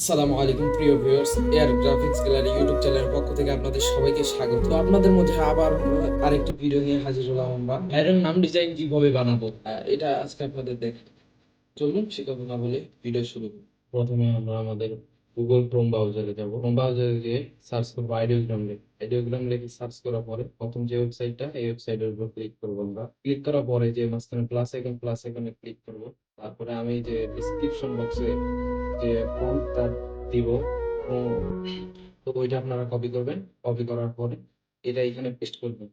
আসসালামু আলাইকুম প্রিয় viewers, air graphics gallery YouTube চ্যানেলের পক্ষ থেকে আপনাদের সবাইকে স্বাগত। তো আপনাদের মধ্যে আবার আরেকটি ভিডিও নিয়ে হাজির হলাম আমরা। এর নাম ডিজাইন কিভাবে বানাবো এটা আজকে আপনাদের দেখ। চলুন শিখাবো না বলে ভিডিও শুরু করি। প্রথমে আমরা আমাদের গুগল ক্রোম ব্রাউজারে যাব। ক্রোম ব্রাউজারে গিয়ে সার্চ করবো আইডিওগ্রাম লিখে। আইডিওগ্রাম লিখে সার্চ করার পরে প্রথম যে ওয়েবসাইটটা, এই ওয়েবসাইটের উপর ক্লিক করবো আমরা। ক্লিক করার পরে যে মাঝখানে প্লাস আইকনে ক্লিক করব। তারপরে আমি যে ডিসক্রিপশন বক্সে যে ফর্মটা দিব, তো ওইটা আপনারা কপি করবেন। কপি করার পরে এটা এখানে পেস্ট করবেন।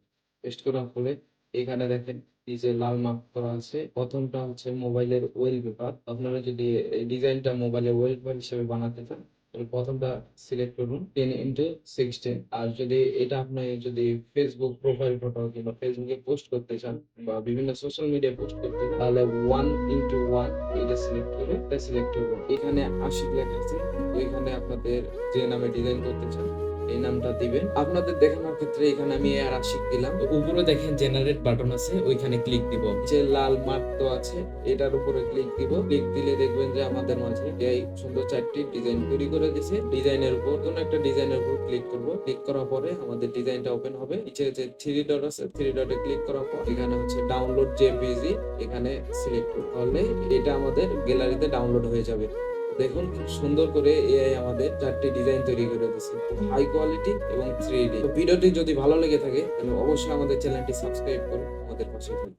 পেস্ট করার পরে এখানে দেখেন এই যে লাল মার্ক করা আছে, প্রথমটা হচ্ছে মোবাইলের ওয়েলপেপার। আপনারা যদি এই ডিজাইনটা মোবাইলের ওয়েলপেপার হিসেবে বানাতে চান তাহলে প্রথমটা সিলেক্ট করুন 10x16। আর যদি এটা আপনি যদি ফেসবুক প্রোফাইল ফটো কিংবা ফেসবুকে পোস্ট করতে চান বা বিভিন্ন সোশ্যাল মিডিয়ায় পোস্ট করতে চান তাহলে 1x1 এটা সিলেক্ট করে এটা সিলেক্ট করবেন। এখানে 80 লেখা আছে, তো এখানে আপনাদের যে নামে ডিজাইন করতে চান এই নামটা দিবেন। আপনাদের দেখানোর ক্ষেত্রে এখানে আমি আর আশিক দিলাম। তো উপরে দেখেন জেনারেট বাটন আছে, ওইখানে ক্লিক দিব। যে লাল মার্ক তো আছে এটার উপরে ক্লিক দিব। ক্লিক দিলে দেখবেন যে আমাদের মাঝে এই সুন্দর চারটি ডিজাইন তৈরি করে দিয়েছে। ডিজাইনের উপর কোনো একটা ডিজাইনের উপর ক্লিক করব। ক্লিক করার পরে আমাদের ডিজাইনটা ওপেন হবে। নিচে যে থ্রি ডট আছে, থ্রি ডটে ক্লিক করার পর এখানে হচ্ছে ডাউনলোড জেপিজি, এখানে সিলেক্ট করলে এটা আমাদের গ্যালারিতে ডাউনলোড হয়ে যাবে। দেখুন খুব সুন্দর করে এআই আমাদের চারটি ডিজাইন তৈরি করে দিয়েছে, হাই কোয়ালিটি এবং 3D। তো ভিডিওটি যদি ভালো লেগে থাকে তাহলে অবশ্যই আমাদের চ্যানেলটি সাবস্ক্রাইব করুন, আমাদের পাশে থাকুন।